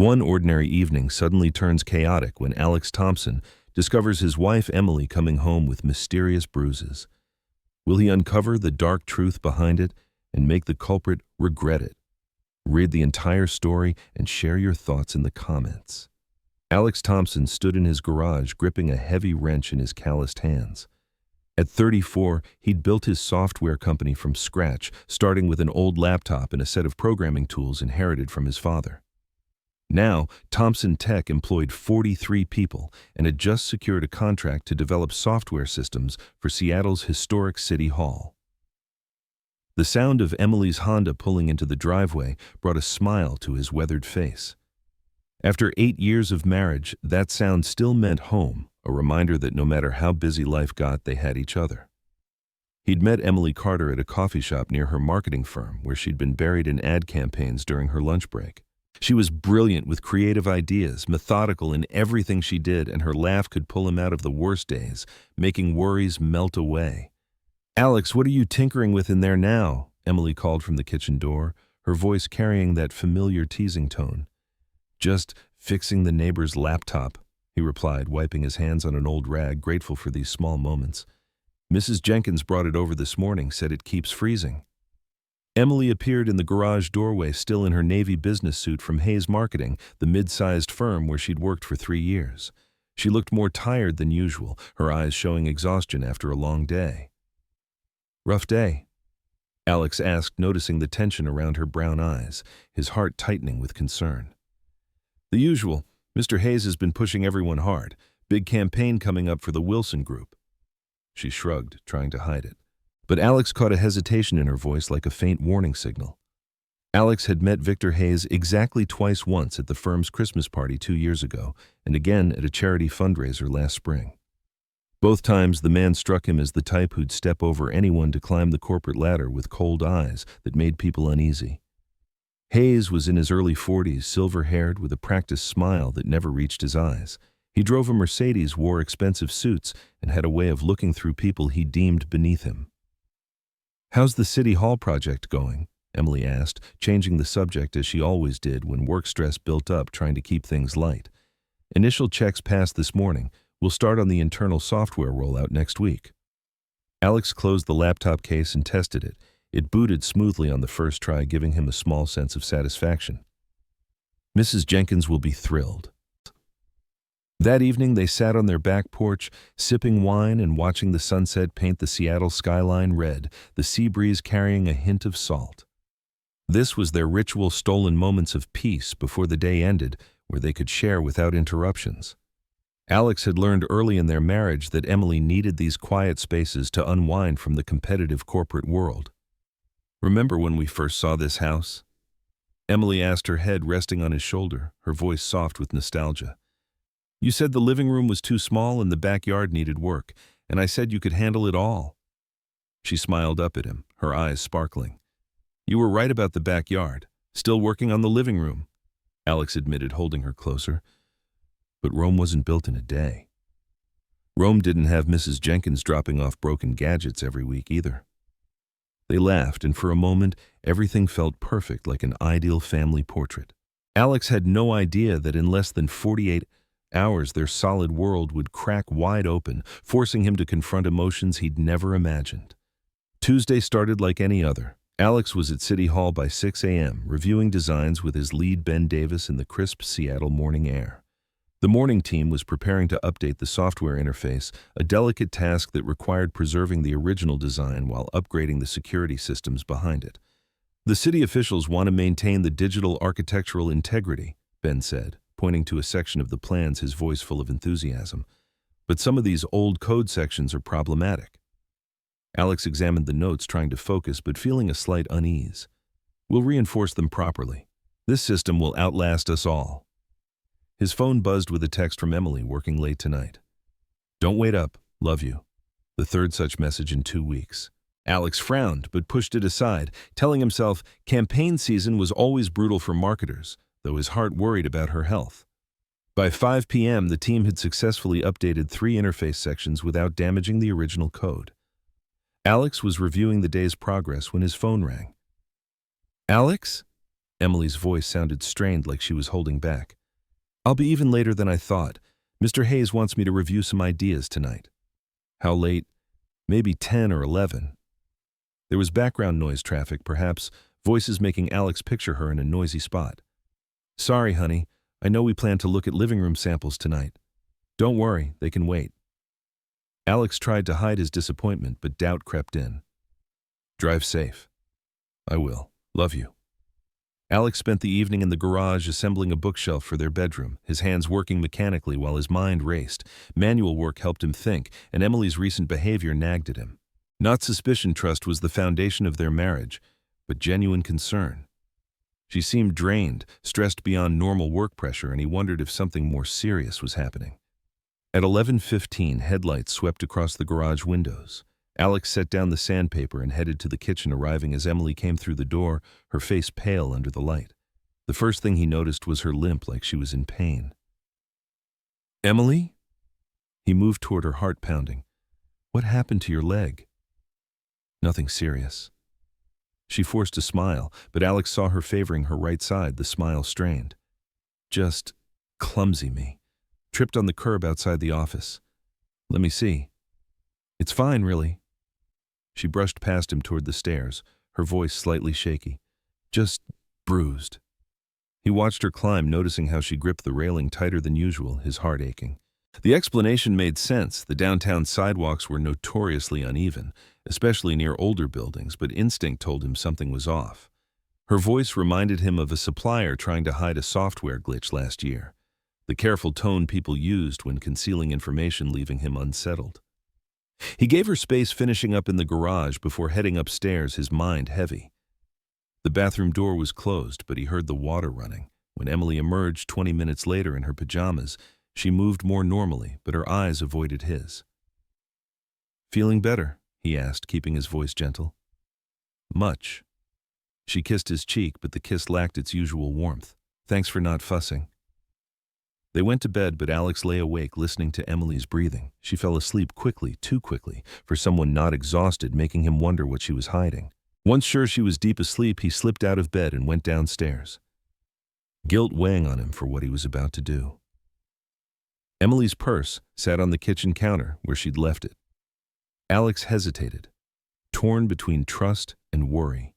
One ordinary evening suddenly turns chaotic when Alex Thompson discovers his wife Emily coming home with mysterious bruises. Will he uncover the dark truth behind it and make the culprit regret it? Read the entire story and share your thoughts in the comments. Alex Thompson stood in his garage gripping a heavy wrench in his calloused hands. At 34, he'd built his software company from scratch, starting with an old laptop and a set of programming tools inherited from his father. Now, Thompson Tech employed 43 people and had just secured a contract to develop software systems for Seattle's historic City Hall. The sound of Emily's Honda pulling into the driveway brought a smile to his weathered face. After 8 years of marriage, that sound still meant home, a reminder that no matter how busy life got, they had each other. He'd met Emily Carter at a coffee shop near her marketing firm, where she'd been buried in ad campaigns during her lunch break. She was brilliant with creative ideas, methodical in everything she did, and her laugh could pull him out of the worst days, making worries melt away. "Alex, what are you tinkering with in there now?" Emily called from the kitchen door, her voice carrying that familiar teasing tone. "Just fixing the neighbor's laptop," he replied, wiping his hands on an old rag, grateful for these small moments. "Mrs. Jenkins brought it over this morning, said it keeps freezing." Emily appeared in the garage doorway, still in her navy business suit from Hayes Marketing, the mid-sized firm where she'd worked for 3 years. She looked more tired than usual, her eyes showing exhaustion after a long day. "Rough day?" Alex asked, noticing the tension around her brown eyes, his heart tightening with concern. "The usual. Mr. Hayes has been pushing everyone hard. Big campaign coming up for the Wilson Group." She shrugged, trying to hide it. But Alex caught a hesitation in her voice, like a faint warning signal. Alex had met Victor Hayes exactly twice, once at the firm's Christmas party 2 years ago, and again at a charity fundraiser last spring. Both times, the man struck him as the type who'd step over anyone to climb the corporate ladder with cold eyes that made people uneasy. Hayes was in his early 40s, silver-haired, with a practiced smile that never reached his eyes. He drove a Mercedes, wore expensive suits, and had a way of looking through people he deemed beneath him. "How's the City Hall project going?" Emily asked, changing the subject as she always did when work stress built up, trying to keep things light. "Initial checks passed this morning. We'll start on the internal software rollout next week." Alex closed the laptop case and tested it. It booted smoothly on the first try, giving him a small sense of satisfaction. "Mrs. Jenkins will be thrilled." That evening, they sat on their back porch, sipping wine and watching the sunset paint the Seattle skyline red, the sea breeze carrying a hint of salt. This was their ritual stolen moments of peace before the day ended, where they could share without interruptions. Alex had learned early in their marriage that Emily needed these quiet spaces to unwind from the competitive corporate world. "Remember when we first saw this house?" Emily asked, her head resting on his shoulder, her voice soft with nostalgia. "You said the living room was too small and the backyard needed work, and I said you could handle it all." She smiled up at him, her eyes sparkling. "You were right about the backyard. Still working on the living room," Alex admitted, holding her closer. But Rome wasn't built in a day. Rome didn't have Mrs. Jenkins dropping off broken gadgets every week either. They laughed, and for a moment, everything felt perfect, like an ideal family portrait. Alex had no idea that in less than 48 hours, their solid world would crack wide open, forcing him to confront emotions he'd never imagined. Tuesday started like any other. Alex was at City Hall by 6 a.m., reviewing designs with his lead Ben Davis in the crisp Seattle morning air. The morning team was preparing to update the software interface, a delicate task that required preserving the original design while upgrading the security systems behind it. "The city officials want to maintain the digital architectural integrity," Ben said, pointing to a section of the plans, his voice full of enthusiasm. "But some of these old code sections are problematic." Alex examined the notes, trying to focus but feeling a slight unease. "We'll reinforce them properly. This system will outlast us all." His phone buzzed with a text from Emily, working late tonight. "Don't wait up. Love you." The third such message in 2 weeks. Alex frowned but pushed it aside, telling himself campaign season was always brutal for marketers, though his heart worried about her health. By 5 p.m., the team had successfully updated 3 interface sections without damaging the original code. Alex was reviewing the day's progress when his phone rang. "Alex?" Emily's voice sounded strained, like she was holding back. "I'll be even later than I thought. Mr. Hayes wants me to review some ideas tonight." "How late?" "Maybe 10 or 11. There was background noise traffic, perhaps voices making Alex picture her in a noisy spot. "Sorry, honey. I know we plan to look at living room samples tonight." "Don't worry, they can wait." Alex tried to hide his disappointment, but doubt crept in. "Drive safe." "I will. Love you." Alex spent the evening in the garage assembling a bookshelf for their bedroom, his hands working mechanically while his mind raced. Manual work helped him think, and Emily's recent behavior nagged at him. Not suspicion, trust was the foundation of their marriage, but genuine concern. She seemed drained, stressed beyond normal work pressure, and he wondered if something more serious was happening. At 11:15, headlights swept across the garage windows. Alex set down the sandpaper and headed to the kitchen, arriving as Emily came through the door, her face pale under the light. The first thing he noticed was her limp, like she was in pain. "Emily?" He moved toward her, heart pounding. "What happened to your leg?" "Nothing serious." She forced a smile, but Alex saw her favoring her right side, the smile strained. "Just clumsy me. Tripped on the curb outside the office." "Let me see." "It's fine, really." She brushed past him toward the stairs, her voice slightly shaky. "Just bruised." He watched her climb, noticing how she gripped the railing tighter than usual, his heart aching. The explanation made sense. The downtown sidewalks were notoriously uneven, especially near older buildings, but instinct told him something was off. Her voice reminded him of a supplier trying to hide a software glitch last year, the careful tone people used when concealing information, leaving him unsettled. He gave her space, finishing up in the garage before heading upstairs, his mind heavy. The bathroom door was closed, but he heard the water running. When Emily emerged 20 minutes later in her pajamas, she moved more normally, but her eyes avoided his. "Feeling better?" he asked, keeping his voice gentle. "Much." She kissed his cheek, but the kiss lacked its usual warmth. "Thanks for not fussing." They went to bed, but Alex lay awake, listening to Emily's breathing. She fell asleep quickly, too quickly, for someone not exhausted, making him wonder what she was hiding. Once sure she was deep asleep, he slipped out of bed and went downstairs, guilt weighing on him for what he was about to do. Emily's purse sat on the kitchen counter where she'd left it. Alex hesitated, torn between trust and worry.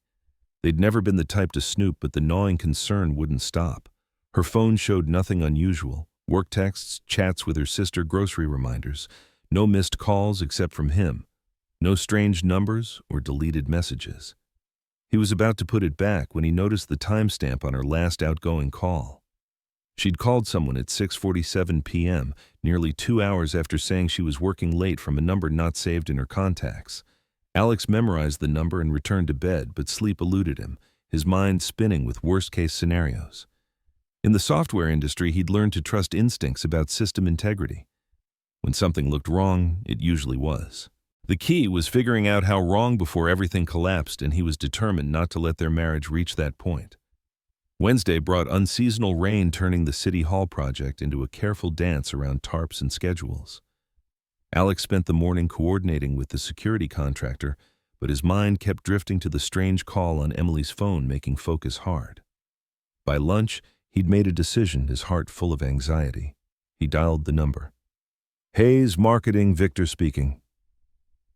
They'd never been the type to snoop, but the gnawing concern wouldn't stop. Her phone showed nothing unusual: work texts, chats with her sister, grocery reminders. No missed calls except from him. No strange numbers or deleted messages. He was about to put it back when he noticed the timestamp on her last outgoing call. She'd called someone at 6:47 p.m., nearly 2 hours after saying she was working late, from a number not saved in her contacts. Alex memorized the number and returned to bed, but sleep eluded him, his mind spinning with worst-case scenarios. In the software industry, he'd learned to trust instincts about system integrity. When something looked wrong, it usually was. The key was figuring out how wrong before everything collapsed, and he was determined not to let their marriage reach that point. Wednesday brought unseasonal rain, turning the City Hall project into a careful dance around tarps and schedules. Alex spent the morning coordinating with the security contractor, but his mind kept drifting to the strange call on Emily's phone, making focus hard. By lunch, he'd made a decision, his heart full of anxiety. He dialed the number. "Hayes Marketing, Victor speaking."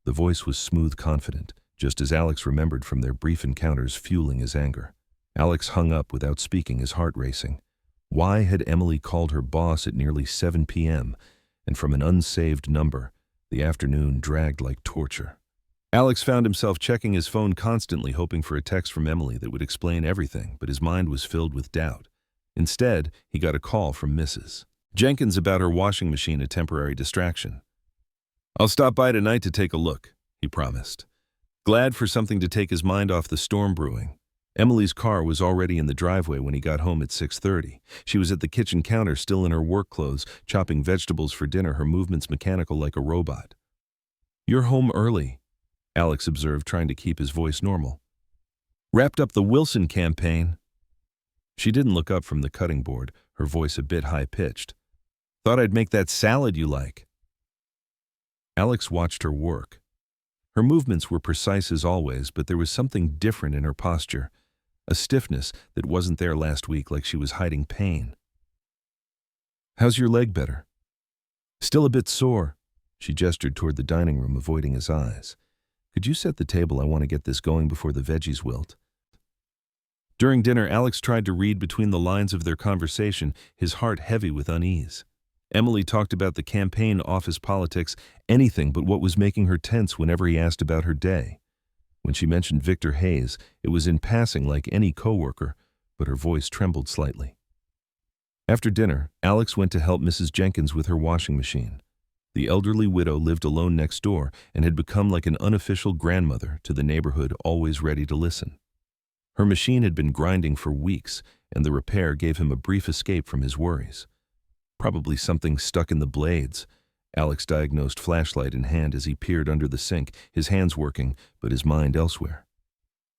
The voice was smooth, confident, just as Alex remembered from their brief encounters, fueling his anger. Alex hung up without speaking, his heart racing. Why had Emily called her boss at nearly 7 p.m., and from an unsaved number? The afternoon dragged like torture. Alex found himself checking his phone constantly, hoping for a text from Emily that would explain everything, but his mind was filled with doubt. Instead, he got a call from Mrs. Jenkins about her washing machine, a temporary distraction. "I'll stop by tonight to take a look," he promised, glad for something to take his mind off the storm brewing. Emily's car was already in the driveway when he got home at 6:30. She was at the kitchen counter, still in her work clothes, chopping vegetables for dinner, her movements mechanical like a robot. "You're home early," Alex observed, trying to keep his voice normal. "Wrapped up the Wilson campaign." She didn't look up from the cutting board, her voice a bit high-pitched. "Thought I'd make that salad you like." Alex watched her work. Her movements were precise as always, but there was something different in her posture. a stiffness that wasn't there last week, like she was hiding pain. "How's your leg better?" "Still a bit sore." She gestured toward the dining room, avoiding his eyes. "Could you set the table? I want to get this going before the veggies wilt." During dinner, Alex tried to read between the lines of their conversation, his heart heavy with unease. Emily talked about the campaign, office politics, anything but what was making her tense whenever he asked about her day. When she mentioned Victor Hayes, it was in passing like any coworker, but her voice trembled slightly. After dinner, Alex went to help Mrs. Jenkins with her washing machine. The elderly widow lived alone next door and had become like an unofficial grandmother to the neighborhood, always ready to listen. Her machine had been grinding for weeks, and the repair gave him a brief escape from his worries. Probably something stuck in the blades. Alex diagnosed, flashlight in hand, as he peered under the sink, his hands working, but his mind elsewhere.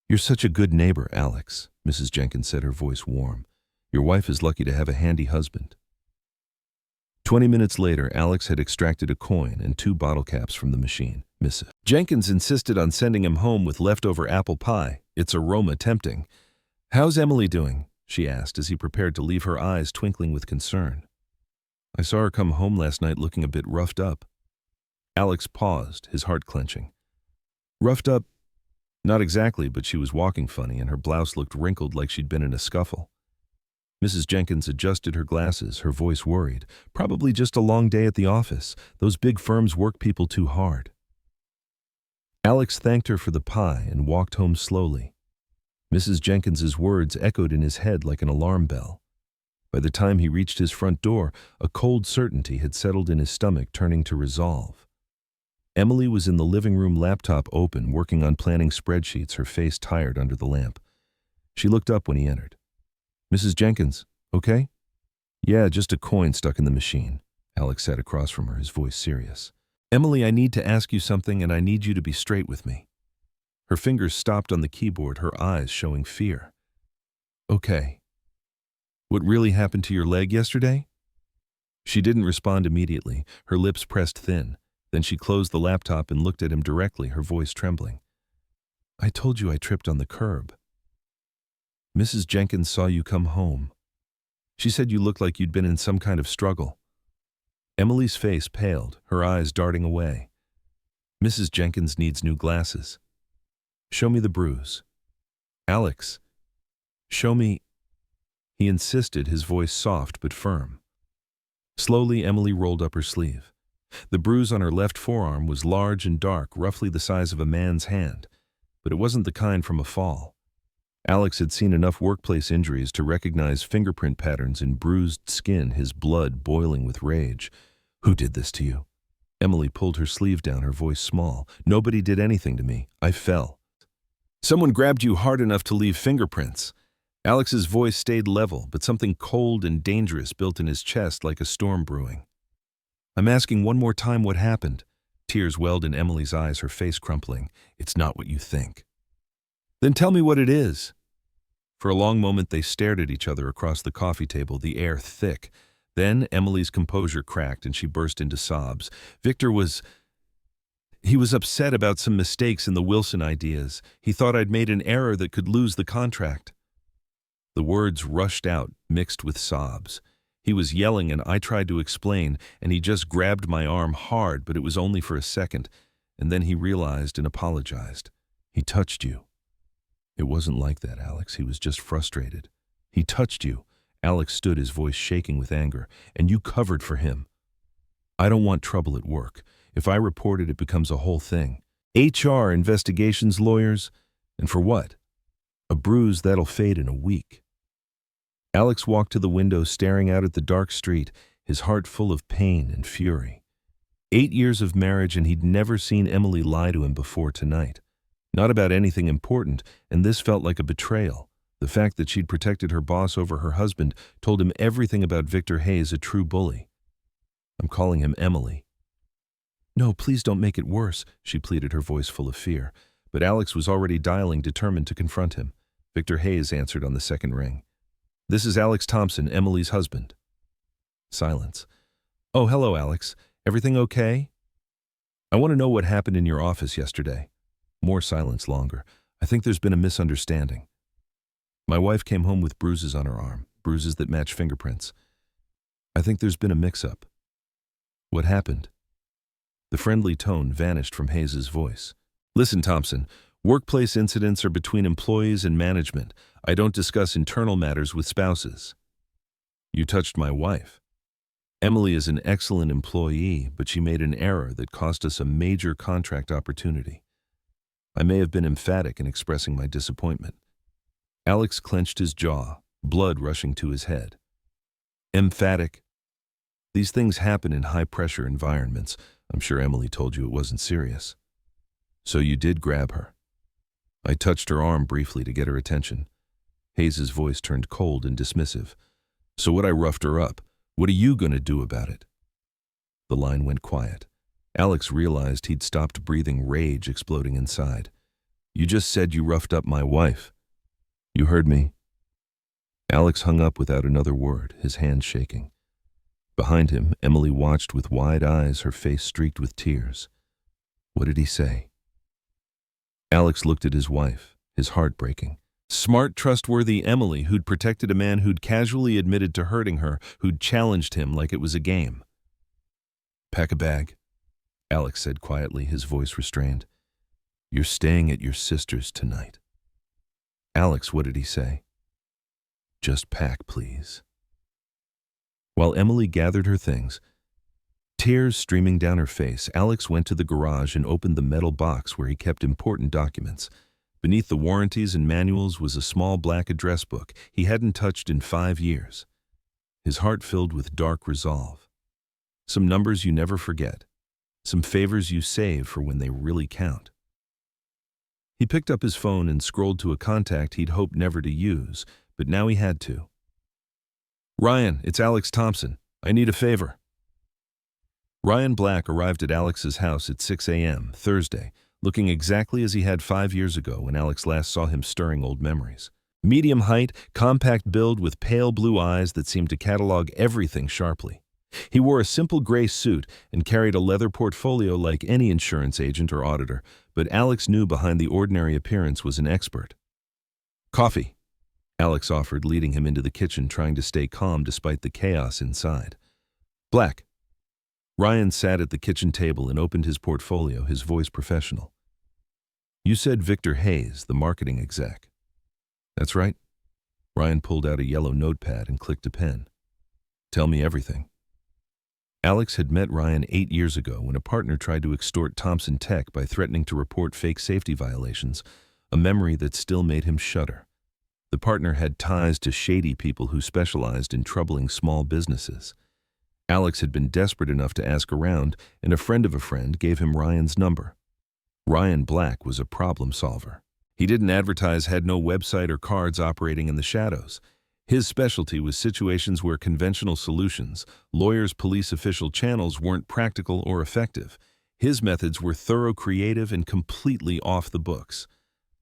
"You're such a good neighbor, Alex," Mrs. Jenkins said, her voice warm. "Your wife is lucky to have a handy husband." 20 minutes later, Alex had extracted a coin and 2 bottle caps from the machine. Mrs. Jenkins insisted on sending him home with leftover apple pie, its aroma tempting. "How's Emily doing?" she asked as he prepared to leave, her eyes twinkling with concern. "I saw her come home last night looking a bit roughed up." Alex paused, his heart clenching. "Roughed up? Not exactly, but she was walking funny and her blouse looked wrinkled like she'd been in a scuffle." Mrs. Jenkins adjusted her glasses, her voice worried. "Probably just a long day at the office. Those big firms work people too hard." Alex thanked her for the pie and walked home slowly. Mrs. Jenkins's words echoed in his head like an alarm bell. By the time he reached his front door, a cold certainty had settled in his stomach, turning to resolve. Emily was in the living room, laptop open, working on planning spreadsheets, her face tired under the lamp. She looked up when he entered. "Mrs. Jenkins, okay?" "Yeah, just a coin stuck in the machine." Alex sat across from her, his voice serious. "Emily, I need to ask you something, and I need you to be straight with me." Her fingers stopped on the keyboard, her eyes showing fear. "Okay. What really happened to your leg yesterday?" She didn't respond immediately, her lips pressed thin. Then she closed the laptop and looked at him directly, her voice trembling. "I told you I tripped on the curb. Mrs. Jenkins saw you come home. She said you looked like you'd been in some kind of struggle." Emily's face paled, her eyes darting away. "Mrs. Jenkins needs new glasses. Show me the bruise." "Alex, show me." He insisted, his voice soft but firm. Slowly, Emily rolled up her sleeve. The bruise on her left forearm was large and dark, roughly the size of a man's hand, but it wasn't the kind from a fall. Alex had seen enough workplace injuries to recognize fingerprint patterns in bruised skin, his blood boiling with rage. "Who did this to you?" Emily pulled her sleeve down, her voice small. "Nobody did anything to me. I fell." "Someone grabbed you hard enough to leave fingerprints." Alex's voice stayed level, but something cold and dangerous built in his chest like a storm brewing. "I'm asking one more time, what happened?" Tears welled in Emily's eyes, her face crumpling. "It's not what you think." "Then tell me what it is." For a long moment they stared at each other across the coffee table, the air thick. Then Emily's composure cracked and she burst into sobs. He was upset about some mistakes in the Wilson ideas. He thought I'd made an error that could lose the contract." The words rushed out, mixed with sobs. He was yelling and I tried to explain, and he just grabbed my arm hard, but it was only for a second, and then he realized and apologized. "He touched you." "It wasn't like that, Alex. He was just frustrated." "He touched you." Alex stood, his voice shaking with anger. "And you covered for him." "I don't want trouble at work. If I report it, it becomes a whole thing. HR, investigations, lawyers. And for what? A bruise that'll fade in a week." Alex walked to the window, staring out at the dark street, his heart full of pain and fury. 8 years of marriage, and he'd never seen Emily lie to him before tonight. Not about anything important, and this felt like a betrayal. The fact that she'd protected her boss over her husband told him everything about Victor Hayes, a true bully. "I'm calling him Emily." "No, please don't make it worse," she pleaded, her voice full of fear. But Alex was already dialing, determined to confront him. Victor Hayes answered on the second ring. "This is Alex Thompson, Emily's husband." Silence. "Oh, hello, Alex. Everything okay?" "I want to know what happened in your office yesterday." More silence, longer. "I think there's been a misunderstanding." My wife came home with bruises on her arm, bruises that match fingerprints. I think there's been a mix-up. What happened? The friendly tone vanished from Hayes's voice. Listen, Thompson, workplace incidents are between employees and management. I don't discuss internal matters with spouses. You touched my wife. Emily is an excellent employee, but she made an error that cost us a major contract opportunity. I may have been emphatic in expressing my disappointment. Alex clenched his jaw, blood rushing to his head. Emphatic? These things happen in high-pressure environments. I'm sure Emily told you it wasn't serious. So you did grab her. I touched her arm briefly to get her attention. Hayes's voice turned cold and dismissive. So what? I roughed her up. What are you going to do about it? The line went quiet. Alex realized he'd stopped breathing, rage exploding inside. You just said you roughed up my wife. You heard me. Alex hung up without another word, his hands shaking. Behind him, Emily watched with wide eyes, her face streaked with tears. What did he say? Alex looked at his wife, his heart breaking. Smart, trustworthy Emily, who'd protected a man who'd casually admitted to hurting her, who'd challenged him like it was a game. Pack a bag, Alex said quietly, his voice restrained. You're staying at your sister's tonight. Alex, what did he say? Just pack, please. While Emily gathered her things, tears streaming down her face, Alex went to the garage and opened the metal box where he kept important documents. Beneath the warranties and manuals was a small black address book he hadn't touched in 5 years. His heart filled with dark resolve. Some numbers you never forget. Some favors you save for when they really count. He picked up his phone and scrolled to a contact he'd hoped never to use, but now he had to. Ryan, it's Alex Thompson. I need a favor. Ryan Black arrived at Alex's house at 6 a.m. Thursday, looking exactly as he had 5 years ago when Alex last saw him, stirring old memories. Medium height, compact build with pale blue eyes that seemed to catalog everything sharply. He wore a simple gray suit and carried a leather portfolio like any insurance agent or auditor, but Alex knew behind the ordinary appearance was an expert. Coffee, Alex offered, leading him into the kitchen, trying to stay calm despite the chaos inside. Black. Ryan sat at the kitchen table and opened his portfolio, his voice professional. You said Victor Hayes, the marketing exec. That's right. Ryan pulled out a yellow notepad and clicked a pen. Tell me everything. Alex had met Ryan 8 years ago when a partner tried to extort Thompson Tech by threatening to report fake safety violations, a memory that still made him shudder. The partner had ties to shady people who specialized in troubling small businesses. Alex had been desperate enough to ask around, and a friend of a friend gave him Ryan's number. Ryan Black was a problem solver. He didn't advertise, had no website or cards, operating in the shadows. His specialty was situations where conventional solutions, lawyers, police, official channels weren't practical or effective. His methods were thorough, creative, and completely off the books.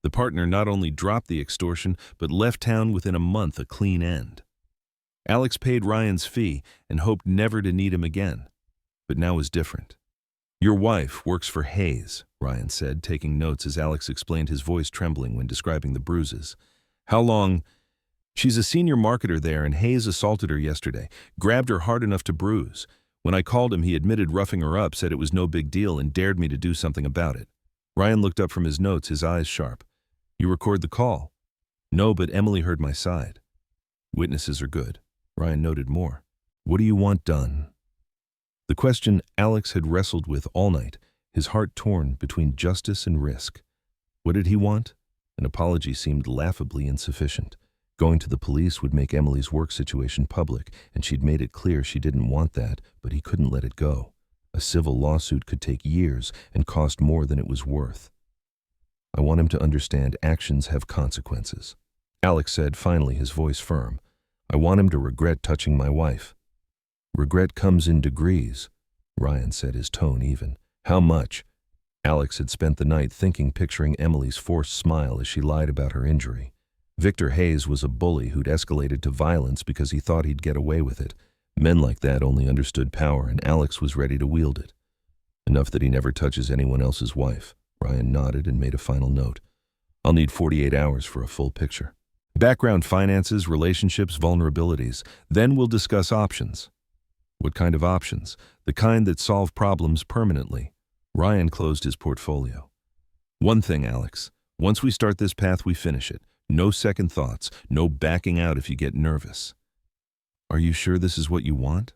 The partner not only dropped the extortion, but left town within a month, a clean end. Alex paid Ryan's fee and hoped never to need him again. But now was different. Your wife works for Hayes, Ryan said, taking notes as Alex explained, his voice trembling when describing the bruises. How long? She's a senior marketer there, and Hayes assaulted her yesterday, grabbed her hard enough to bruise. When I called him, he admitted roughing her up, said it was no big deal, and dared me to do something about it. Ryan looked up from his notes, his eyes sharp. You record the call? No, but Emily heard my side. Witnesses are good. Ryan noted more. What do you want done? The question Alex had wrestled with all night, his heart torn between justice and risk. What did he want? An apology seemed laughably insufficient. Going to the police would make Emily's work situation public, and she'd made it clear she didn't want that, but he couldn't let it go. A civil lawsuit could take years and cost more than it was worth. I want him to understand actions have consequences. Alex said, finally, his voice firm. I want him to regret touching my wife. Regret comes in degrees, Ryan said, his tone even. How much? Alex had spent the night thinking, picturing Emily's forced smile as she lied about her injury. Victor Hayes was a bully who'd escalated to violence because he thought he'd get away with it. Men like that only understood power, and Alex was ready to wield it. Enough that he never touches anyone else's wife. Ryan nodded and made a final note. I'll need 48 hours for a full picture. Background: finances, relationships, vulnerabilities. Then we'll discuss options. What kind of options? The kind that solve problems permanently. Ryan closed his portfolio. One thing, Alex. Once we start this path, we finish it. No second thoughts. No backing out if you get nervous. Are you sure this is what you want?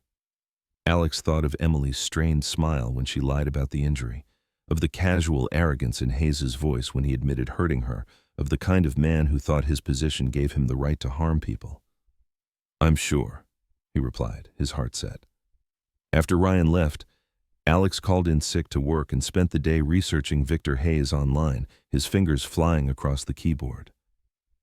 Alex thought of Emily's strained smile when she lied about the injury, of the casual arrogance in Hayes's voice when he admitted hurting her, of the kind of man who thought his position gave him the right to harm people. I'm sure, he replied, his heart set. After Ryan left, Alex called in sick to work and spent the day researching Victor Hayes online, his fingers flying across the keyboard.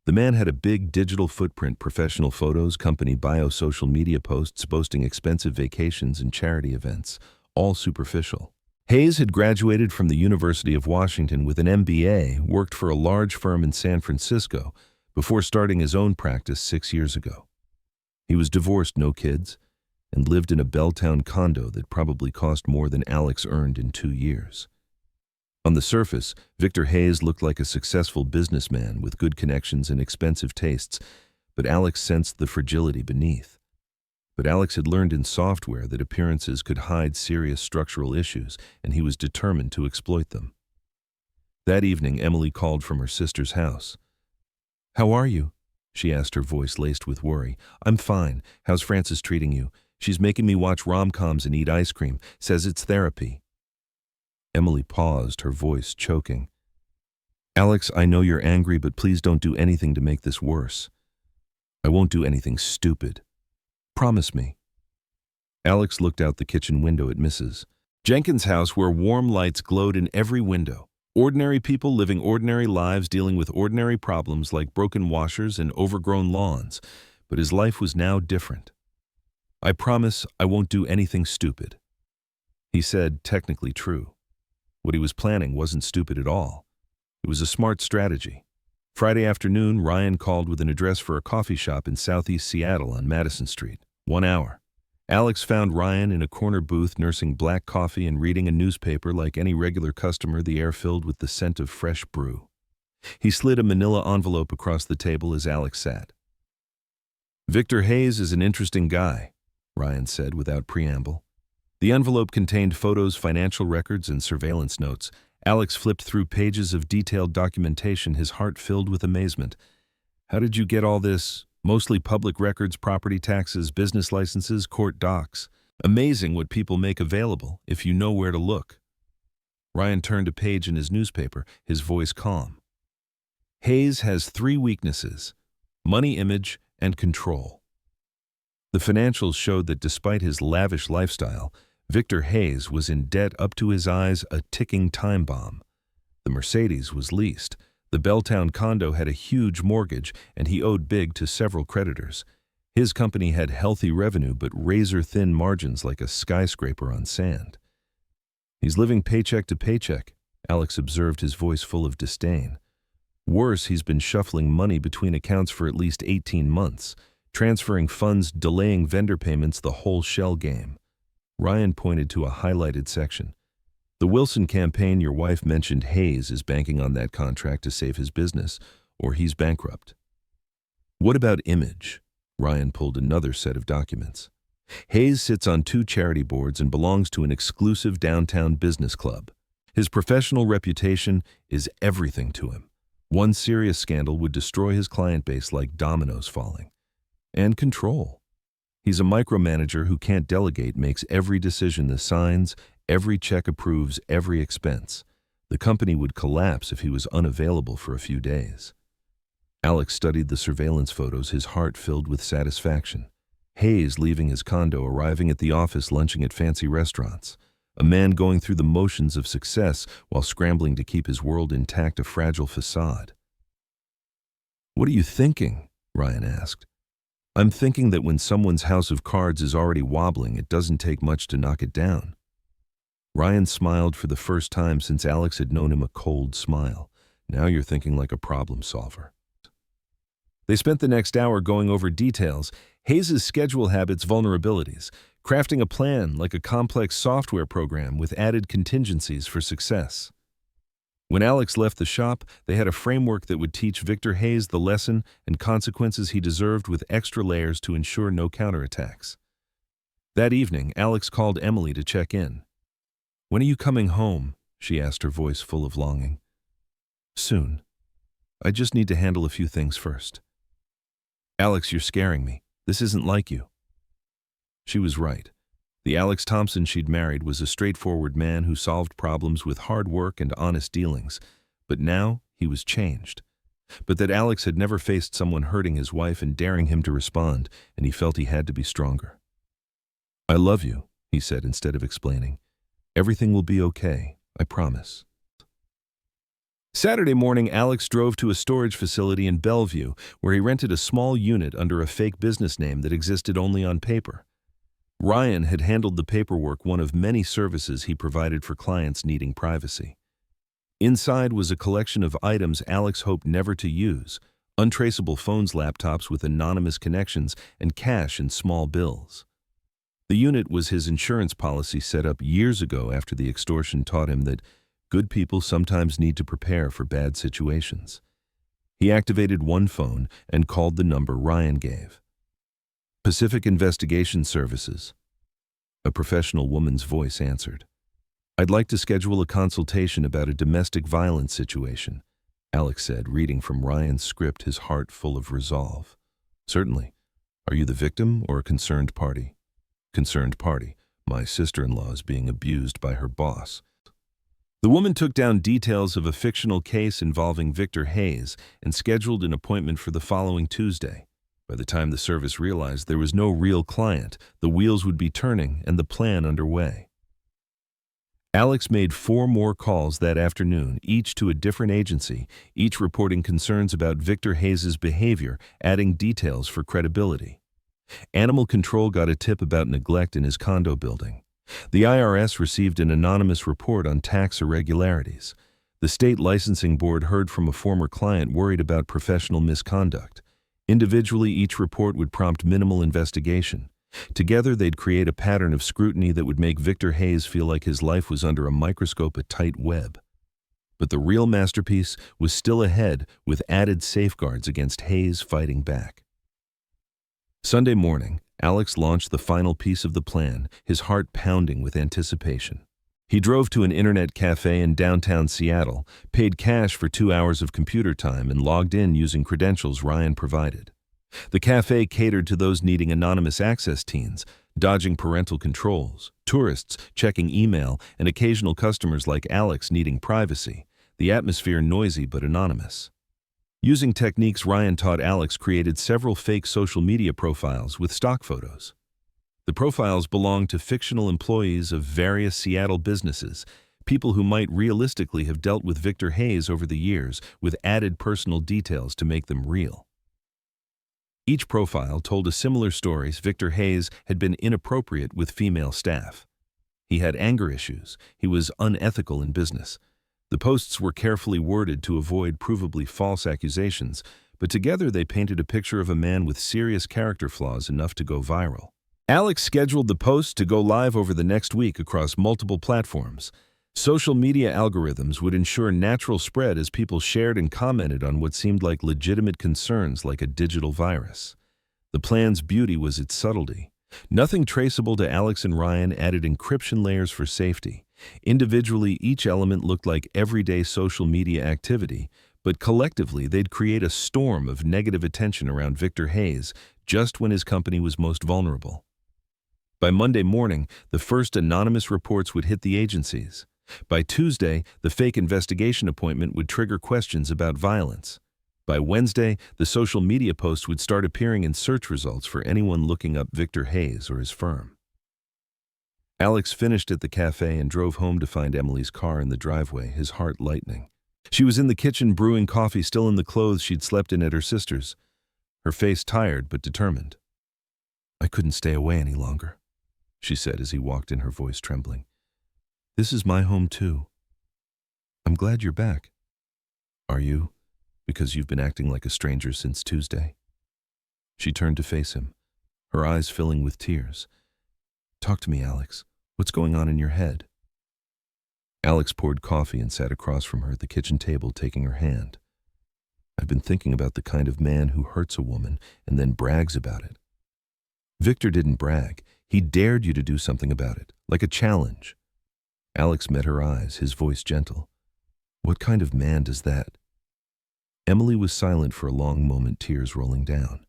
The man had a big digital footprint: professional photos, company bio, social media posts, boasting expensive vacations and charity events, all superficial. Hayes had graduated from the University of Washington with an MBA, worked for a large firm in San Francisco, before starting his own practice 6 years ago. He was divorced, no kids, and lived in a Belltown condo that probably cost more than Alex earned in 2 years. On the surface, Victor Hayes looked like a successful businessman with good connections and expensive tastes, but Alex sensed the fragility beneath. But Alex had learned in software that appearances could hide serious structural issues, and he was determined to exploit them. That evening, Emily called from her sister's house. "How are you?" she asked, her voice laced with worry. "I'm fine. How's Frances treating you? She's making me watch rom-coms and eat ice cream. Says it's therapy." Emily paused, her voice choking. "Alex, I know you're angry, but please don't do anything to make this worse." "I won't do anything stupid. Promise me." Alex looked out the kitchen window at Mrs. Jenkins' house, where warm lights glowed in every window. Ordinary people living ordinary lives, dealing with ordinary problems like broken washers and overgrown lawns. But his life was now different. "I promise I won't do anything stupid." He said, technically true. What he was planning wasn't stupid at all. It was a smart strategy. Friday afternoon, Ryan called with an address for a coffee shop in southeast Seattle on Madison Street. 1 hour. Alex found Ryan in a corner booth nursing black coffee and reading a newspaper like any regular customer, the air filled with the scent of fresh brew. He slid a manila envelope across the table as Alex sat. "Victor Hayes is an interesting guy," Ryan said without preamble. The envelope contained photos, financial records, and surveillance notes. Alex flipped through pages of detailed documentation, his heart filled with amazement. "How did you get all this? Mostly public records, property taxes, business licenses, court docs. Amazing what people make available if you know where to look." Ryan turned a page in his newspaper, his voice calm. "Hayes has 3 weaknesses: money, image, and control." The financials showed that despite his lavish lifestyle, Victor Hayes was in debt up to his eyes, a ticking time bomb. The Mercedes was leased. The Belltown condo had a huge mortgage, and he owed big to several creditors. His company had healthy revenue but razor-thin margins like a skyscraper on sand. "He's living paycheck to paycheck," Alex observed, his voice full of disdain. "Worse, he's been shuffling money between accounts for at least 18 months, transferring funds, delaying vendor payments, the whole shell game." Ryan pointed to a highlighted section. "The Wilson campaign, your wife mentioned Hayes is banking on that contract to save his business, or he's bankrupt." "What about image?" Ryan pulled another set of documents. "Hayes sits on 2 charity boards and belongs to an exclusive downtown business club. His professional reputation is everything to him. One serious scandal would destroy his client base like dominoes falling. And control. He's a micromanager who can't delegate, makes every decision, the signs, every check approves, every expense. The company would collapse if he was unavailable for a few days." Alex studied the surveillance photos, his heart filled with satisfaction. Hayes leaving his condo, arriving at the office, lunching at fancy restaurants. A man going through the motions of success while scrambling to keep his world intact, a fragile facade. "What are you thinking?" Ryan asked. "I'm thinking that when someone's house of cards is already wobbling, it doesn't take much to knock it down." Ryan smiled for the first time since Alex had known him a cold smile. "Now you're thinking like a problem solver." They spent the next hour going over details, Hayes' schedule habits, vulnerabilities, crafting a plan like a complex software program with added contingencies for success. When Alex left the shop, they had a framework that would teach Victor Hayes the lesson and consequences he deserved with extra layers to ensure no counterattacks. That evening, Alex called Emily to check in. "When are you coming home?" she asked, her voice full of longing. "Soon. I just need to handle a few things first." "Alex, you're scaring me. This isn't like you." She was right. The Alex Thompson she'd married was a straightforward man who solved problems with hard work and honest dealings, but now he was changed. But that Alex had never faced someone hurting his wife and daring him to respond, and he felt he had to be stronger. "I love you," he said instead of explaining. "Everything will be okay, I promise." Saturday morning, Alex drove to a storage facility in Bellevue, where he rented a small unit under a fake business name that existed only on paper. Ryan had handled the paperwork, one of many services he provided for clients needing privacy. Inside was a collection of items Alex hoped never to use: untraceable phones, laptops with anonymous connections, and cash and small bills. The unit was his insurance policy set up years ago after the extortion taught him that good people sometimes need to prepare for bad situations. He activated one phone and called the number Ryan gave. "Pacific Investigation Services." A professional woman's voice answered. "I'd like to schedule a consultation about a domestic violence situation," Alex said, reading from Ryan's script, his heart full of resolve. "Certainly. Are you the victim or a concerned party?" "Concerned party. My sister-in-law is being abused by her boss." The woman took down details of a fictional case involving Victor Hayes and scheduled an appointment for the following Tuesday. By the time the service realized there was no real client, the wheels would be turning and the plan underway. Alex made 4 more calls that afternoon, each to a different agency, each reporting concerns about Victor Hayes' behavior, adding details for credibility. Animal Control got a tip about neglect in his condo building. The IRS received an anonymous report on tax irregularities. The state licensing board heard from a former client worried about professional misconduct. Individually, each report would prompt minimal investigation. Together, they'd create a pattern of scrutiny that would make Victor Hayes feel like his life was under a microscope, a tight web. But the real masterpiece was still ahead, with added safeguards against Hayes fighting back. Sunday morning, Alex launched the final piece of the plan, his heart pounding with anticipation. He drove to an internet cafe in downtown Seattle, paid cash for 2 hours of computer time, and logged in using credentials Ryan provided. The cafe catered to those needing anonymous access: teens, dodging parental controls, tourists checking email, and occasional customers like Alex needing privacy. The atmosphere noisy but anonymous. Using techniques Ryan taught, Alex created several fake social media profiles with stock photos. The profiles belonged to fictional employees of various Seattle businesses, people who might realistically have dealt with Victor Hayes over the years, with added personal details to make them real. Each profile told a similar story. Victor Hayes had been inappropriate with female staff. He had anger issues. He was unethical in business. The posts were carefully worded to avoid provably false accusations, but together they painted a picture of a man with serious character flaws enough to go viral. Alex scheduled the posts to go live over the next week across multiple platforms. Social media algorithms would ensure natural spread as people shared and commented on what seemed like legitimate concerns, like a digital virus. The plan's beauty was its subtlety. Nothing traceable to Alex and Ryan added encryption layers for safety. Individually, each element looked like everyday social media activity, but collectively they'd create a storm of negative attention around Victor Hayes just when his company was most vulnerable. By Monday morning, the first anonymous reports would hit the agencies. By Tuesday, the fake investigation appointment would trigger questions about violence. By Wednesday, the social media posts would start appearing in search results for anyone looking up Victor Hayes or his firm. Alex finished at the cafe and drove home to find Emily's car in the driveway, his heart lightening. She was in the kitchen brewing coffee, still in the clothes she'd slept in at her sister's, her face tired but determined. "I couldn't stay away any longer," she said as he walked in, her voice trembling. "This is my home too. I'm glad you're back." "Are you? Because you've been acting like a stranger since Tuesday." She turned to face him, her eyes filling with tears. "Talk to me, Alex. What's going on in your head?" Alex poured coffee and sat across from her at the kitchen table, taking her hand. I've been thinking about the kind of man who hurts a woman and then brags about it. Victor didn't brag. He dared you to do something about it, like a challenge. Alex met her eyes, his voice gentle. What kind of man does that? Emily was silent for a long moment, tears rolling down.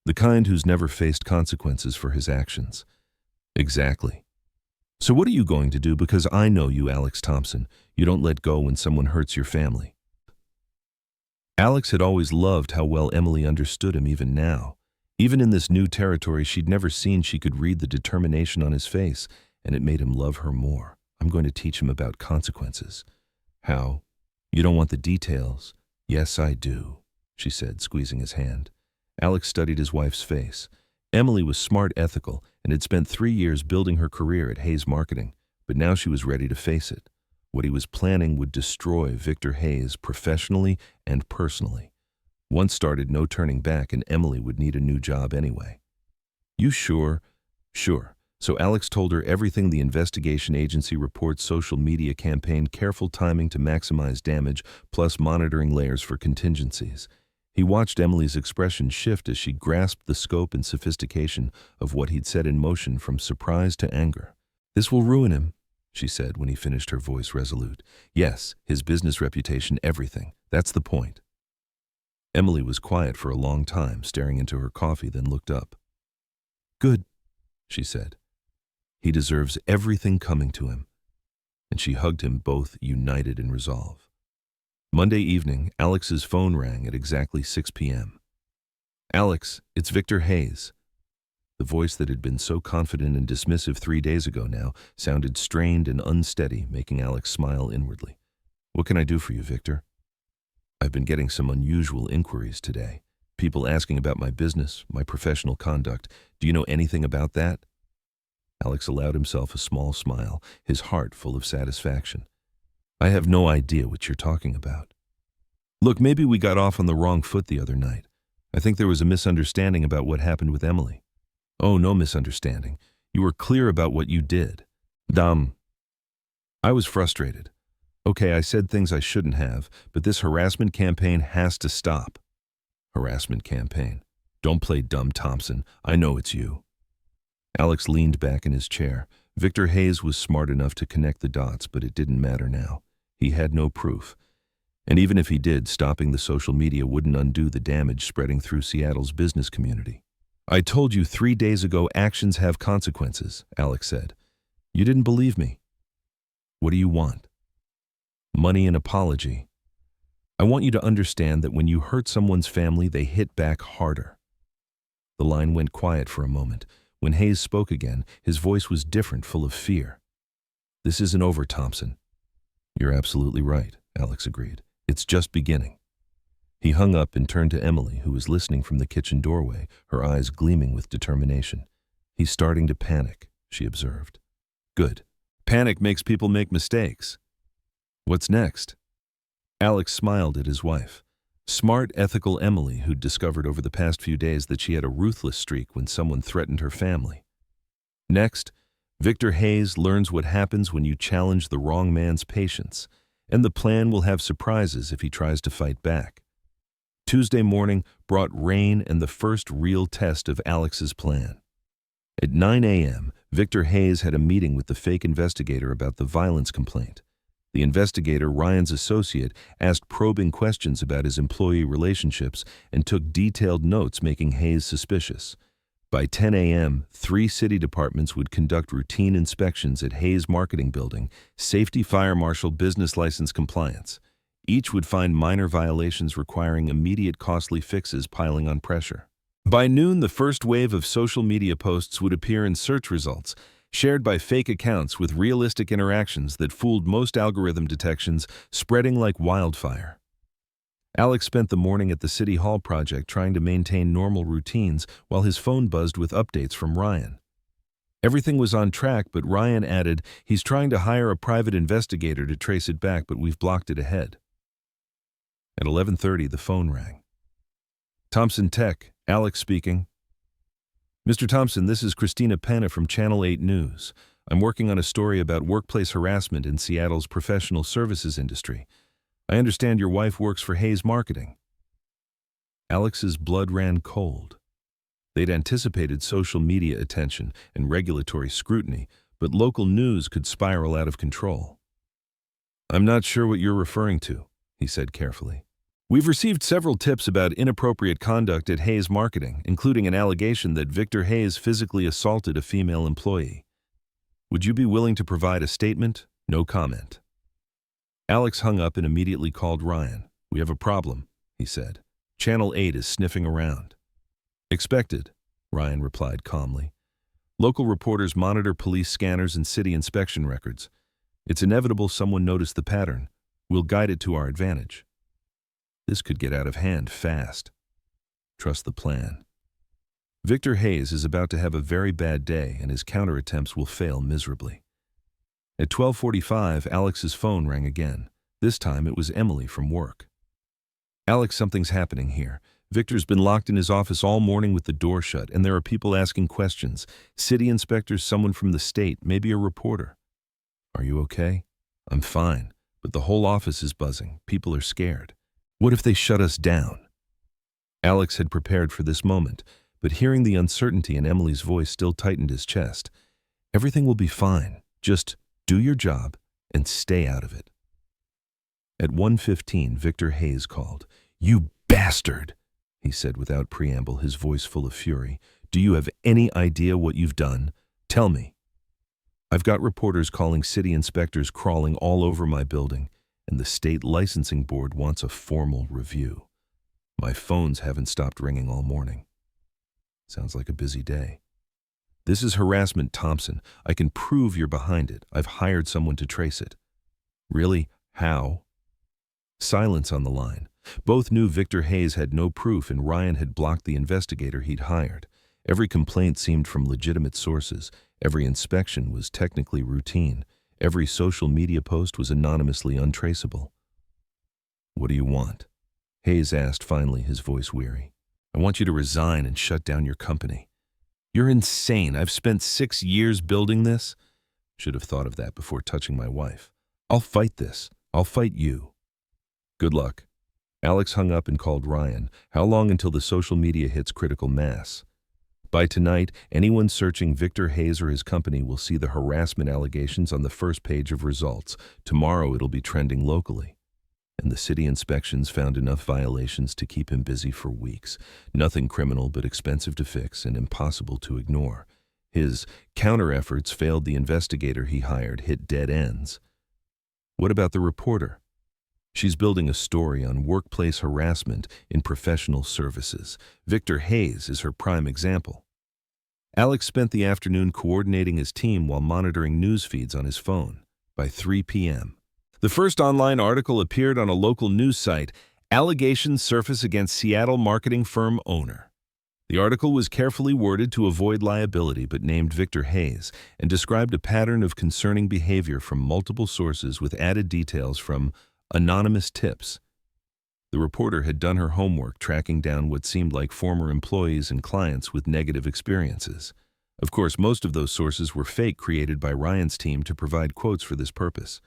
The kind who's never faced consequences for his actions. Exactly. So what are you going to do? Because I know you, Alex Thompson. You don't let go when someone hurts your family. Alex had always loved how well Emily understood him even now. Even in this new territory she'd never seen, she could read the determination on his face, and it made him love her more. I'm going to teach him about consequences. How? You don't want the details? Yes, I do, she said, squeezing his hand. Alex studied his wife's face. Emily was smart, ethical, and had spent 3 years building her career at Hayes Marketing, but now she was ready to face it. What he was planning would destroy Victor Hayes professionally and personally. Once started, no turning back, and Emily would need a new job anyway. You sure? Sure. So Alex told her everything: the investigation agency report, social media campaign, careful timing to maximize damage, plus monitoring layers for contingencies. He watched Emily's expression shift as she grasped the scope and sophistication of what he'd set in motion, from surprise to anger. This will ruin him, she said when he finished, her voice resolute. Yes, his business reputation, everything. That's the point. Emily was quiet for a long time, staring into her coffee, then looked up. Good, she said. He deserves everything coming to him. And she hugged him, both united in resolve. Monday evening, Alex's phone rang at exactly 6 p.m. Alex, it's Victor Hayes. The voice that had been so confident and dismissive 3 days ago now sounded strained and unsteady, making Alex smile inwardly. What can I do for you, Victor? I've been getting some unusual inquiries today. People asking about my business, my professional conduct. Do you know anything about that? Alex allowed himself a small smile, his heart full of satisfaction. I have no idea what you're talking about. Look, maybe we got off on the wrong foot the other night. I think there was a misunderstanding about what happened with Emily. Oh, no misunderstanding. You were clear about what you did. I was frustrated. Okay, I said things I shouldn't have, but this harassment campaign has to stop. Harassment campaign? Don't play dumb, Thompson. I know it's you. Alex leaned back in his chair. Victor Hayes was smart enough to connect the dots, but it didn't matter now. He had no proof. And even if he did, stopping the social media wouldn't undo the damage spreading through Seattle's business community. I told you 3 days ago, actions have consequences, Alex said. You didn't believe me. What do you want? Money and apology. I want you to understand that when you hurt someone's family, they hit back harder. The line went quiet for a moment. When Hayes spoke again, his voice was different, full of fear. This isn't over, Thompson. You're absolutely right, Alex agreed. It's just beginning. He hung up and turned to Emily, who was listening from the kitchen doorway, her eyes gleaming with determination. He's starting to panic, she observed. Good. Panic makes people make mistakes. What's next? Alex smiled at his wife. Smart, ethical Emily, who'd discovered over the past few days that she had a ruthless streak when someone threatened her family. Next, Victor Hayes learns what happens when you challenge the wrong man's patience, and the plan will have surprises if he tries to fight back. Tuesday morning brought rain and the first real test of Alex's plan. At 9 a.m., Victor Hayes had a meeting with the fake investigator about the violence complaint. The investigator, Ryan's associate, asked probing questions about his employee relationships and took detailed notes, making Hayes suspicious. By 10 a.m., 3 city departments would conduct routine inspections at Hayes Marketing Building, safety, fire marshal, business license compliance. Each would find minor violations requiring immediate costly fixes, piling on pressure. By noon, the first wave of social media posts would appear in search results, shared by fake accounts with realistic interactions that fooled most algorithm detections, spreading like wildfire. Alex spent the morning at the City Hall project trying to maintain normal routines while his phone buzzed with updates from Ryan. Everything was on track, but Ryan added, he's trying to hire a private investigator to trace it back, but we've blocked it ahead. At 11:30, the phone rang. Thompson Tech, Alex speaking. Mr. Thompson, this is Christina Penna from Channel 8 News. I'm working on a story about workplace harassment in Seattle's professional services industry. I understand your wife works for Hayes Marketing." Alex's blood ran cold. They'd anticipated social media attention and regulatory scrutiny, but local news could spiral out of control. "I'm not sure what you're referring to," he said carefully. "We've received several tips about inappropriate conduct at Hayes Marketing, including an allegation that Victor Hayes physically assaulted a female employee. Would you be willing to provide a statement?" "No comment." Alex hung up and immediately called Ryan. "We have a problem," he said. "Channel 8 is sniffing around." "Expected," Ryan replied calmly. "Local reporters monitor police scanners and city inspection records. It's inevitable someone noticed the pattern. We'll guide it to our advantage." This could get out of hand fast. Trust the plan. Victor Hayes is about to have a very bad day, and his counter-attempts will fail miserably. At 12:45, Alex's phone rang again. This time it was Emily from work. "Alex, something's happening here. Victor's been locked in his office all morning with the door shut, and there are people asking questions. City inspectors, someone from the state, maybe a reporter." "Are you okay?" "I'm fine, but the whole office is buzzing. People are scared. What if they shut us down?" Alex had prepared for this moment, but hearing the uncertainty in Emily's voice still tightened his chest. "Everything will be fine. Just do your job and stay out of it." At 1:15, Victor Hayes called. "You bastard!" he said without preamble, his voice full of fury. "Do you have any idea what you've done? Tell me." "I've got reporters calling city inspectors crawling all over my building, and the state licensing board wants a formal review. My phones haven't stopped ringing all morning." Sounds like a busy day. "This is harassment, Thompson. I can prove you're behind it. I've hired someone to trace it." "Really? How?" Silence on the line. Both knew Victor Hayes had no proof and Ryan had blocked the investigator he'd hired. Every complaint seemed from legitimate sources. Every inspection was technically routine. Every social media post was anonymously untraceable. "What do you want?" Hayes asked finally, his voice weary. "I want you to resign and shut down your company." "You're insane. I've spent 6 years building this." "Should have thought of that before touching my wife. I'll fight this. I'll fight you." "Good luck." Alex hung up and called Ryan. "How long until the social media hits critical mass?" "By tonight, anyone searching Victor Hayes or his company will see the harassment allegations on the first page of results. Tomorrow it'll be trending locally." And the city inspections found enough violations to keep him busy for weeks. Nothing criminal but expensive to fix and impossible to ignore. His counter-efforts failed. The investigator he hired hit dead ends. What about the reporter? She's building a story on workplace harassment in professional services. Victor Hayes is her prime example. Alex spent the afternoon coordinating his team while monitoring news feeds on his phone. By 3 p.m., the first online article appeared on a local news site. Allegations surface against Seattle marketing firm owner. The article was carefully worded to avoid liability but named Victor Hayes and described a pattern of concerning behavior from multiple sources with added details from anonymous tips. The reporter had done her homework, tracking down what seemed like former employees and clients with negative experiences. Of course, most of those sources were fake, created by Ryan's team to provide quotes for this purpose.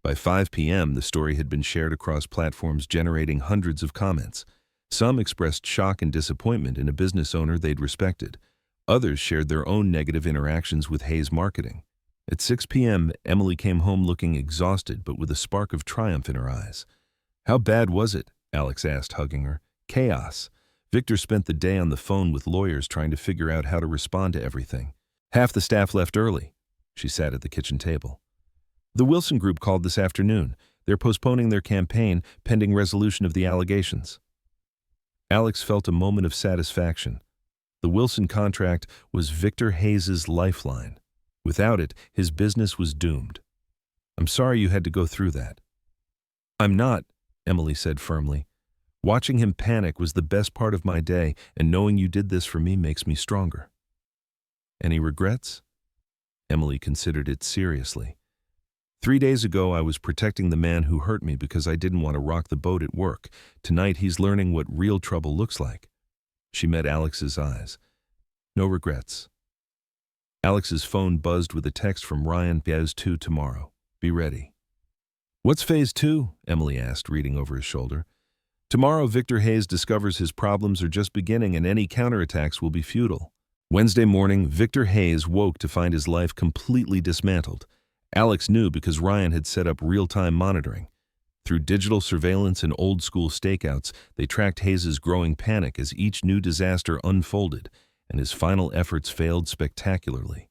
By 5 p.m., the story had been shared across platforms, generating hundreds of comments. Some expressed shock and disappointment in a business owner they'd respected. Others shared their own negative interactions with Hayes Marketing. At 6 p.m., Emily came home looking exhausted but with a spark of triumph in her eyes. "How bad was it?" Alex asked, hugging her. "Chaos. Victor spent the day on the phone with lawyers trying to figure out how to respond to everything. Half the staff left early." She sat at the kitchen table. "The Wilson Group called this afternoon. They're postponing their campaign pending resolution of the allegations." Alex felt a moment of satisfaction. The Wilson contract was Victor Hayes' lifeline. Without it, his business was doomed. "I'm sorry you had to go through that." "I'm not," Emily said firmly. "Watching him panic was the best part of my day, and knowing you did this for me makes me stronger." "Any regrets?" Emily considered it seriously. 3 days ago, I was protecting the man who hurt me because I didn't want to rock the boat at work. Tonight, he's learning what real trouble looks like. She met Alex's eyes. "No regrets." Alex's phone buzzed with a text from Ryan. Phase 2 tomorrow. Be ready. What's phase 2? Emily asked, reading over his shoulder. Tomorrow, Victor Hayes discovers his problems are just beginning and any counterattacks will be futile. Wednesday morning, Victor Hayes woke to find his life completely dismantled. Alex knew because Ryan had set up real-time monitoring. Through digital surveillance and old-school stakeouts, they tracked Hayes' growing panic as each new disaster unfolded, and his final efforts failed spectacularly.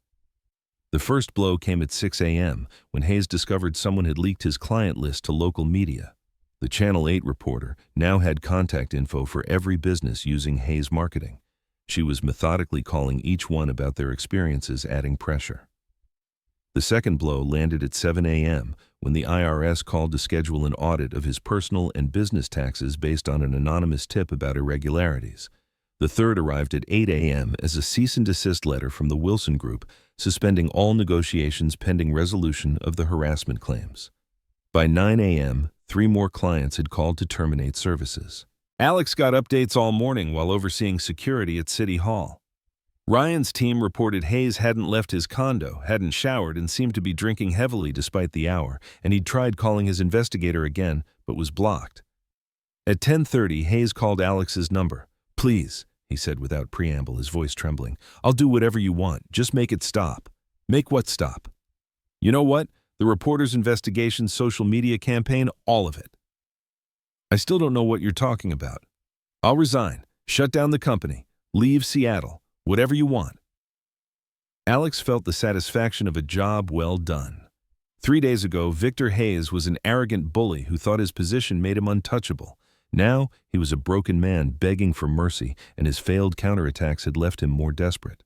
The first blow came at 6 a.m. when Hayes discovered someone had leaked his client list to local media. The Channel 8 reporter now had contact info for every business using Hayes marketing. She was methodically calling each one about their experiences, adding pressure. The second blow landed at 7 a.m. when the IRS called to schedule an audit of his personal and business taxes based on an anonymous tip about irregularities. The third arrived at 8 a.m. as a cease and desist letter from the Wilson Group, suspending all negotiations pending resolution of the harassment claims. By 9 a.m., 3 more clients had called to terminate services. Alex got updates all morning while overseeing security at City Hall. Ryan's team reported Hayes hadn't left his condo, hadn't showered, and seemed to be drinking heavily despite the hour, and he'd tried calling his investigator again, but was blocked. At 10:30, Hayes called Alex's number. "Please," he said without preamble, his voice trembling. "I'll do whatever you want. Just make it stop." "Make what stop?" "You know what? The reporter's investigation, social media campaign, all of it." "I still don't know what you're talking about." "I'll resign, shut down the company, leave Seattle, whatever you want." Alex felt the satisfaction of a job well done. 3 days ago, Victor Hayes was an arrogant bully who thought his position made him untouchable. Now, he was a broken man begging for mercy, and his failed counterattacks had left him more desperate.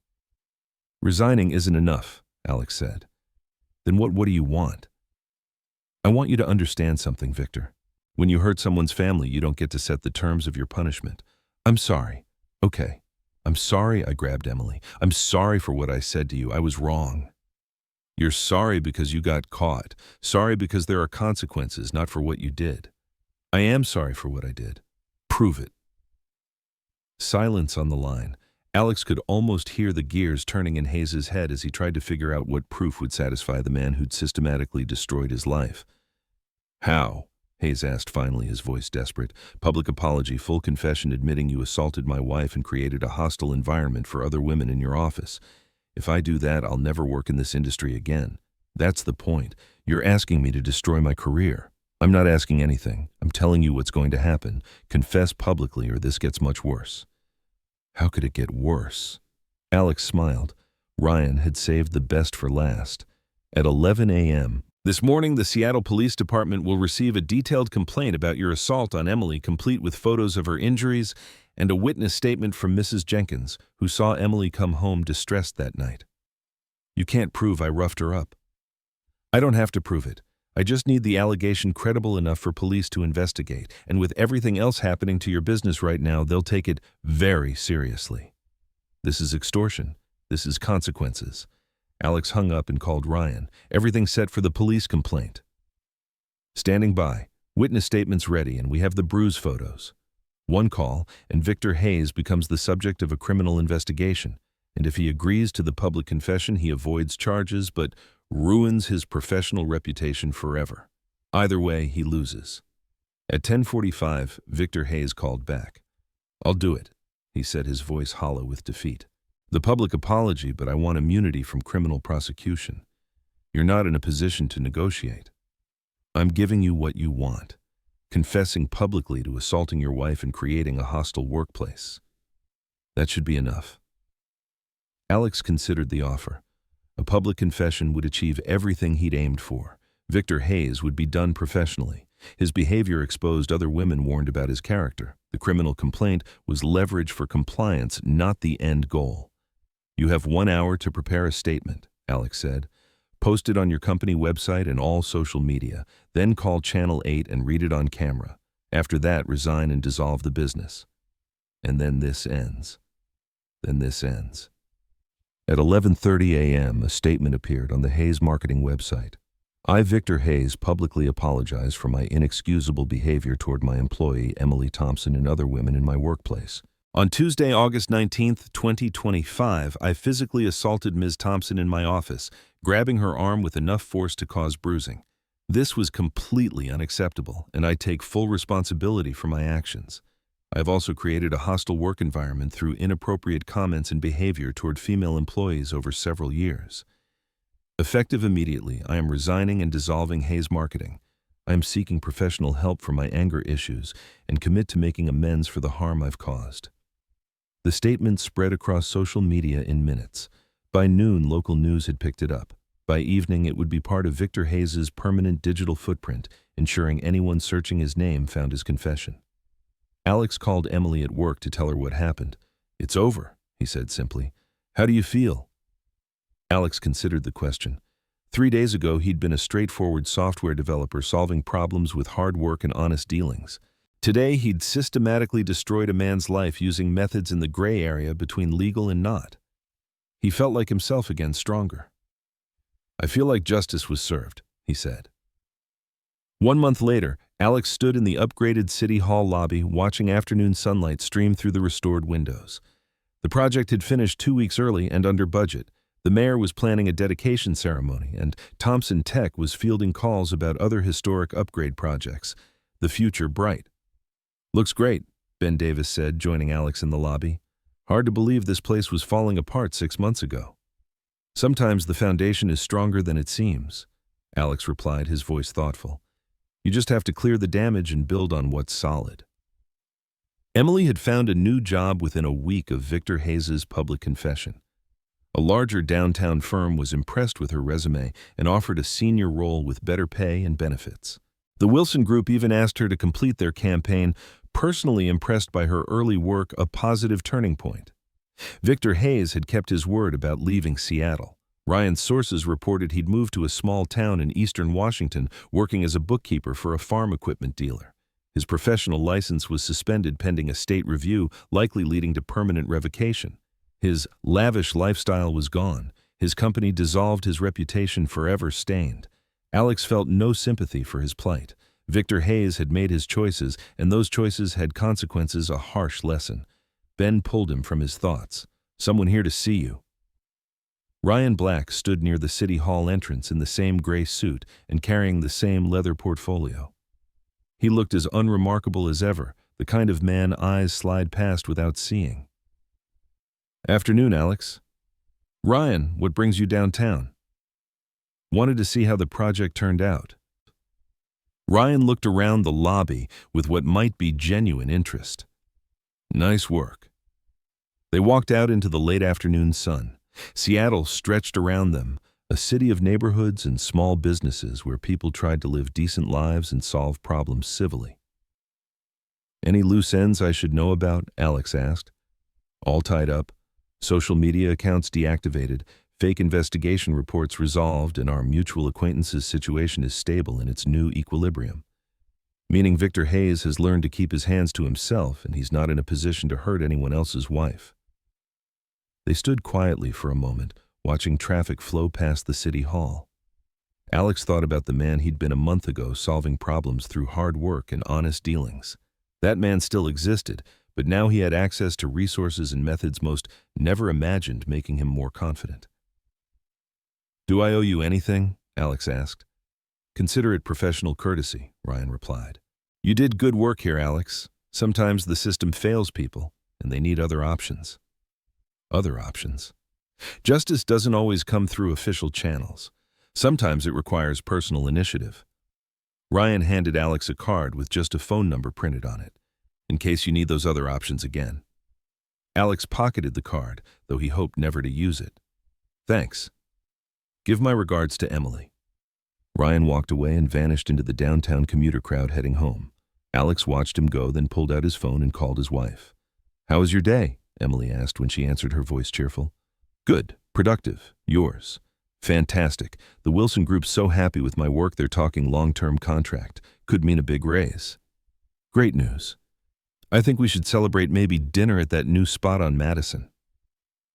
"Resigning isn't enough," Alex said. "Then what do you want?" "I want you to understand something, Victor. When you hurt someone's family, you don't get to set the terms of your punishment." "I'm sorry." "Okay. I'm sorry I grabbed Emily. I'm sorry for what I said to you. I was wrong." "You're sorry because you got caught. Sorry because there are consequences, not for what you did." "I am sorry for what I did." "Prove it." Silence on the line. Alex could almost hear the gears turning in Hayes' head as he tried to figure out what proof would satisfy the man who'd systematically destroyed his life. "How?" Hayes asked finally, his voice desperate. "Public apology, full confession admitting you assaulted my wife and created a hostile environment for other women in your office. If I do that, I'll never work in this industry again. That's the point. You're asking me to destroy my career." "I'm not asking anything. I'm telling you what's going to happen. Confess publicly or this gets much worse." How could it get worse? Alex smiled. Ryan had saved the best for last. At 11 a.m., "This morning, the Seattle Police Department will receive a detailed complaint about your assault on Emily, complete with photos of her injuries and a witness statement from Mrs. Jenkins, who saw Emily come home distressed that night." "You can't prove I roughed her up." "I don't have to prove it. I just need the allegation credible enough for police to investigate, and with everything else happening to your business right now, they'll take it very seriously. This is extortion. This is consequences." Alex hung up and called Ryan. "Everything set for the police complaint." "Standing by. Witness statements ready, and we have the bruise photos." One call, and Victor Hayes becomes the subject of a criminal investigation, and if he agrees to the public confession, he avoids charges but ruins his professional reputation forever. Either way, he loses. At 10:45, Victor Hayes called back. "I'll do it," he said, his voice hollow with defeat. "The public apology, but I want immunity from criminal prosecution. You're not in a position to negotiate. I'm giving you what you want. Confessing publicly to assaulting your wife and creating a hostile workplace. That should be enough." Alex considered the offer. A public confession would achieve everything he'd aimed for. Victor Hayes would be done professionally. His behavior exposed other women warned about his character. The criminal complaint was leverage for compliance, not the end goal. "You have 1 hour to prepare a statement," Alex said. "Post it on your company website and all social media. Then call Channel 8 and read it on camera. After that, resign and dissolve the business. And then this ends. Then this ends." At 11:30 a.m., a statement appeared on the Hayes marketing website. "I, Victor Hayes, publicly apologize for my inexcusable behavior toward my employee, Emily Thompson, and other women in my workplace. On Tuesday, August 19th, 2025, I physically assaulted Ms. Thompson in my office, grabbing her arm with enough force to cause bruising. This was completely unacceptable, and I take full responsibility for my actions. I have also created a hostile work environment through inappropriate comments and behavior toward female employees over several years. Effective immediately, I am resigning and dissolving Hayes Marketing. I am seeking professional help for my anger issues and commit to making amends for the harm I've caused. The statement spread across social media in minutes. By noon, local news had picked it up. By evening, it would be part of Victor Hayes' permanent digital footprint, ensuring anyone searching his name found his confession. Alex called Emily at work to tell her what happened. "It's over," he said simply. "How do you feel?" Alex considered the question. 3 days ago, he'd been a straightforward software developer solving problems with hard work and honest dealings. Today, he'd systematically destroyed a man's life using methods in the gray area between legal and not. He felt like himself again, stronger. "I feel like justice was served," he said. 1 month later, Alex stood in the upgraded City Hall lobby watching afternoon sunlight stream through the restored windows. The project had finished 2 weeks early and under budget. The mayor was planning a dedication ceremony, and Thompson Tech was fielding calls about other historic upgrade projects. The future bright. "Looks great," Ben Davis said, joining Alex in the lobby. "Hard to believe this place was falling apart 6 months ago." "Sometimes the foundation is stronger than it seems," Alex replied, his voice thoughtful. "You just have to clear the damage and build on what's solid." Emily had found a new job within a week of Victor Hayes' public confession. A larger downtown firm was impressed with her resume and offered a senior role with better pay and benefits. The Wilson Group even asked her to complete their campaign, personally impressed by her early work, a positive turning point. Victor Hayes had kept his word about leaving Seattle. Ryan's sources reported he'd moved to a small town in eastern Washington, working as a bookkeeper for a farm equipment dealer. His professional license was suspended pending a state review, likely leading to permanent revocation. His lavish lifestyle was gone. His company dissolved, his reputation forever stained. Alex felt no sympathy for his plight. Victor Hayes had made his choices, and those choices had consequences, a harsh lesson. Ben pulled him from his thoughts. "Someone here to see you." Ryan Black stood near the City Hall entrance in the same gray suit and carrying the same leather portfolio. He looked as unremarkable as ever, the kind of man eyes slide past without seeing. "Afternoon, Alex." "Ryan, what brings you downtown?" "Wanted to see how the project turned out." Ryan looked around the lobby with what might be genuine interest. "Nice work." They walked out into the late afternoon sun. Seattle stretched around them, a city of neighborhoods and small businesses where people tried to live decent lives and solve problems civilly. "Any loose ends I should know about?" Alex asked. "All tied up. Social media accounts deactivated, fake investigation reports resolved, and our mutual acquaintance's situation is stable in its new equilibrium. Meaning Victor Hayes has learned to keep his hands to himself, and he's not in a position to hurt anyone else's wife." They stood quietly for a moment, watching traffic flow past the City Hall. Alex thought about the man he'd been a month ago, solving problems through hard work and honest dealings. That man still existed, but now he had access to resources and methods most never imagined, making him more confident. "Do I owe you anything?" Alex asked. "Consider it professional courtesy," Ryan replied. "You did good work here, Alex. Sometimes the system fails people, and they need other options." Other options. Justice doesn't always come through official channels. Sometimes it requires personal initiative. Ryan handed Alex a card with just a phone number printed on it, in case you need those other options again. Alex pocketed the card, though he hoped never to use it. "Thanks. Give my regards to Emily." Ryan walked away and vanished into the downtown commuter crowd heading home. Alex watched him go, then pulled out his phone and called his wife. "How was your day?" Emily asked when she answered, her voice cheerful. "Good. Productive. Yours?" "Fantastic. The Wilson Group's so happy with my work they're talking long-term contract. Could mean a big raise." "Great news. I think we should celebrate maybe dinner at that new spot on Madison."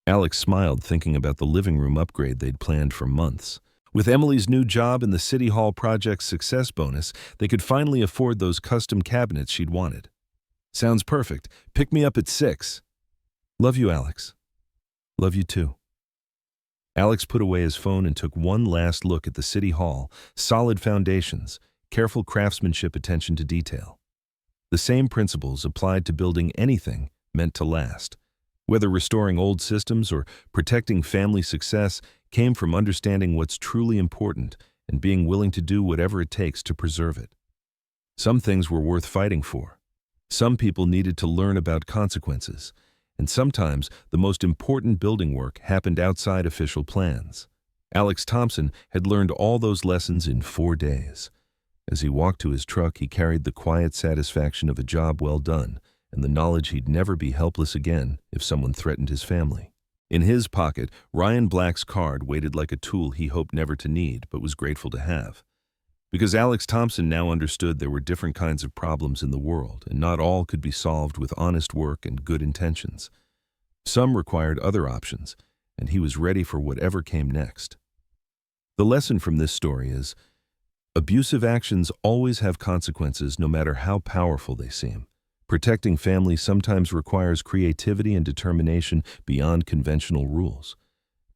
Alex smiled, thinking about the living room upgrade they'd planned for months. With Emily's new job and the City Hall project's success bonus, they could finally afford those custom cabinets she'd wanted. "Sounds perfect. Pick me up at 6. Love you, Alex. Love you too. Alex put away his phone and took one last look at the city hall, solid foundations, careful craftsmanship, attention to detail. The same principles applied to building anything meant to last. Whether restoring old systems or protecting family success came from understanding what's truly important and being willing to do whatever it takes to preserve it. Some things were worth fighting for. Some people needed to learn about consequences. And sometimes the most important building work happened outside official plans. Alex Thompson had learned all those lessons in 4 days. As he walked to his truck, he carried the quiet satisfaction of a job well done and the knowledge he'd never be helpless again if someone threatened his family. In his pocket, Ryan Black's card waited like a tool he hoped never to need but was grateful to have. Because Alex Thompson now understood there were different kinds of problems in the world, and not all could be solved with honest work and good intentions. Some required other options, and he was ready for whatever came next. The lesson from this story is, abusive actions always have consequences no matter how powerful they seem. Protecting family sometimes requires creativity and determination beyond conventional rules.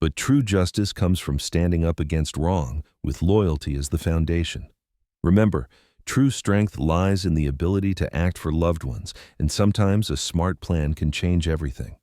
But true justice comes from standing up against wrong with loyalty as the foundation. Remember, true strength lies in the ability to act for loved ones, and sometimes a smart plan can change everything.